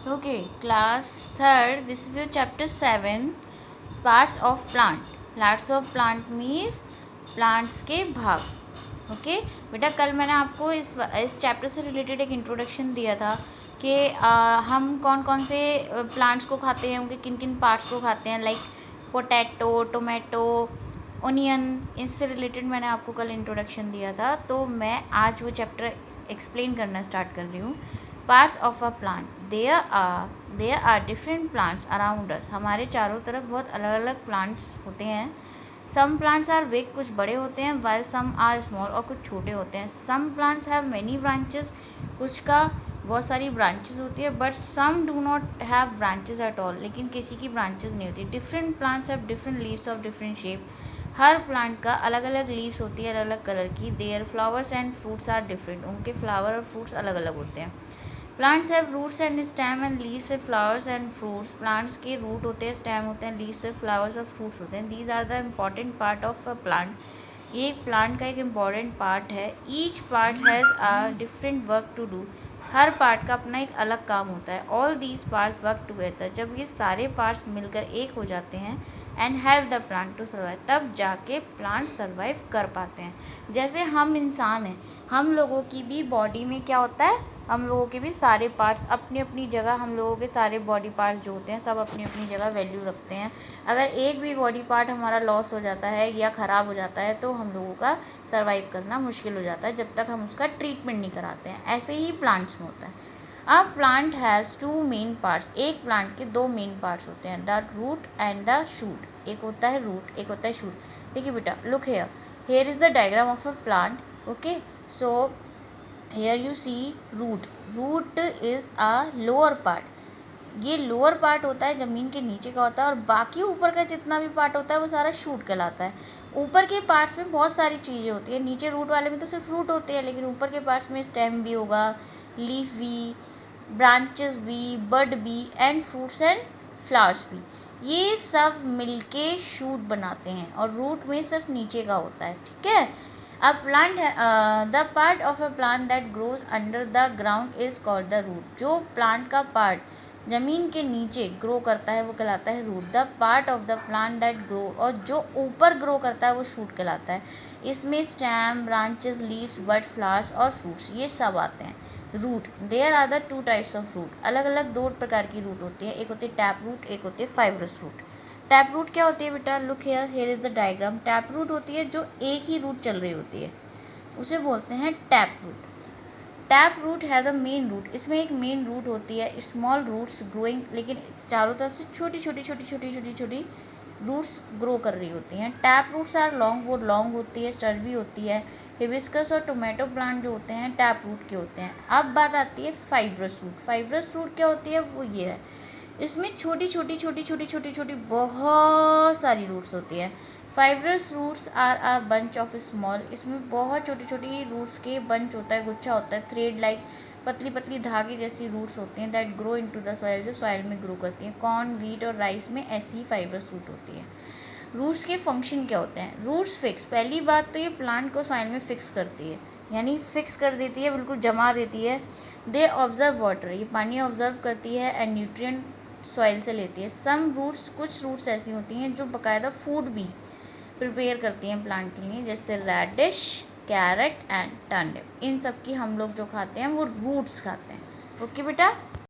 Okay, class third. This is your chapter 7. Parts of plant. Parts of plant means plants के भाग. Okay बेटा, कल मैंने आपको इस चैप्टर से रिलेटेड एक इंट्रोडक्शन दिया था कि हम कौन कौन से प्लांट्स को खाते हैं, उनके किन किन पार्ट्स को खाते हैं, लाइक पोटैटो, टोमेटो, ओनियन. इससे रिलेटेड मैंने आपको कल इंट्रोडक्शन दिया था. तो मैं आज वो चैप्टर एक्सप्लेन करना स्टार्ट कर रही हूँ. Parts of a plant. There are different plants around us. हमारे चारों तरफ बहुत अलग अलग प्लांट्स होते हैं. सम प्लांट्स आर बिग, कुछ बड़े होते हैं, वाइल सम आर स्मॉल, और कुछ छोटे होते हैं. Some plants have many branches, कुछ का बहुत सारी ब्रांचेस होती है. But some do not have branches at all, लेकिन किसी की ब्रांचेस नहीं होती. Different plants have different leaves of different shape. हर प्लांट का अलग अलग लीव्स होती है, अलग अलग कलर की. Their flowers and fruits are different, उनके फ्लावर और फ्रूट्स अलग अलग होते हैं. Plants have roots and stem and leaves से फ्लावर्स एंड फ्रूट्स. प्लांट्स के रूट होते हैं, स्टेम होते हैं, लीव्स से फ्लावर्स और फ्रूट्स होते हैं. These are the important part of a plant. ये प्लांट का एक इम्पॉर्टेंट पार्ट है. Each part has a different work to do. हर पार्ट का अपना एक अलग काम होता है. All these parts work together. जब ये सारे पार्ट्स मिलकर एक हो जाते हैं and help the plant to survive, तब जाके प्लांट सर्वाइव कर पाते हैं. जैसे हम इंसान हैं, हम लोगों की भी बॉडी में क्या होता है, हम लोगों के भी सारे पार्ट्स अपनी अपनी जगह, हम लोगों के सारे बॉडी पार्ट्स जो होते हैं सब अपनी अपनी जगह वैल्यू रखते हैं. अगर एक भी बॉडी पार्ट हमारा लॉस हो जाता है या ख़राब हो जाता है तो हम लोगों का सर्वाइव करना मुश्किल हो जाता है जब तक हम उसका ट्रीटमेंट नहीं कराते हैं. ऐसे ही प्लांट्स में होता है. अब plant has two main parts. एक प्लांट के दो मेन पार्ट्स होते हैं, the root and the shoot. एक होता है रूट, एक होता है शूट. देखिए बेटा, look here. Here is the diagram of a plant. Okay, so here you see root is a lower part. ये लोअर पार्ट होता है, ज़मीन के नीचे का होता है, और बाकी ऊपर का जितना भी पार्ट होता है वो सारा शूट कहलाता है. ऊपर के पार्ट्स में बहुत सारी चीज़ें होती है. नीचे रूट वाले में तो सिर्फ रूट होते हैं, लेकिन ऊपर के पार्ट्स में स्टेम भी होगा, लीफ भी, ब्रांचेस भी, बड भी, एंड फ्रूट्स एंड फ्लावर्स भी. ये सब मिलके शूट बनाते हैं, और रूट में सिर्फ नीचे का होता है. ठीक है. A plant, the part of a plant that grows under the ground is called the root. जो प्लांट का पार्ट ज़मीन के नीचे ग्रो करता है वो कहलाता है root. The part of the plant that grow, और जो ऊपर ग्रो करता है वो शूट कहलाता है. इसमें stem, branches, leaves, bud, flowers और फ्रूट्स ये सब आते हैं. Root. There are the two types of root. अलग अलग दो प्रकार की रूट होती है. एक होती है टैप रूट, एक होती है फाइब्रस रूट. टैप रूट क्या होती है बेटा? Look here, here is the diagram. Tap root होती है जो एक ही रूट चल रही होती है, उसे बोलते हैं tap root. Tap root has a main root. इसमें एक मेन रूट होती है, स्मॉल रूट्स ग्रोइंग, लेकिन चारों तरफ से छोटी छोटी छोटी छोटी छोटी छोटी रूट्स ग्रो कर रही होती हैं. टैप रूट्स आर लॉन्ग, वो लॉन्ग होती है, स्टर्वी होती है. हिबिस्कस और टोमेटो प्लांट जो होते हैं टैप रूट के होते हैं. अब बात आती है फाइब्रस रूट. फाइब्रस रूट क्या होती है? वो ये है, इसमें छोटी छोटी छोटी छोटी छोटी छोटी बहुत सारी रूट्स होती हैं. Fibrous roots are a bunch of small. इसमें बहुत छोटी छोटी रूट्स के बंच होता है, गुच्छा होता है, थ्रेड लाइक, पतली पतली धागे जैसी रूट्स होती हैं. That grow into the soil, जो सॉइल में ग्रो करती हैं. कॉर्न, व्हीट और राइस में ऐसी ही फाइब्रस रूट होती है. रूट्स के फंक्शन क्या होते हैं? Roots fix. पहली बात तो ये प्लांट को सॉइल में फिक्स करती है, यानी फिक्स कर देती है, बिल्कुल जमा देती है. They observe water. ये पानी ऑब्जर्व करती है एंड न्यूट्रिएंट सॉइल से लेती है. सम रूट्स, कुछ रूट्स ऐसी होती हैं जो बाकायदा फूड भी प्रिपेयर करती हैं प्लांट के लिए, जैसे रेडिश, कैरेट एंड टर्निप. इन सब की हम लोग जो खाते हैं वो रूट्स खाते हैं. ओके बेटा.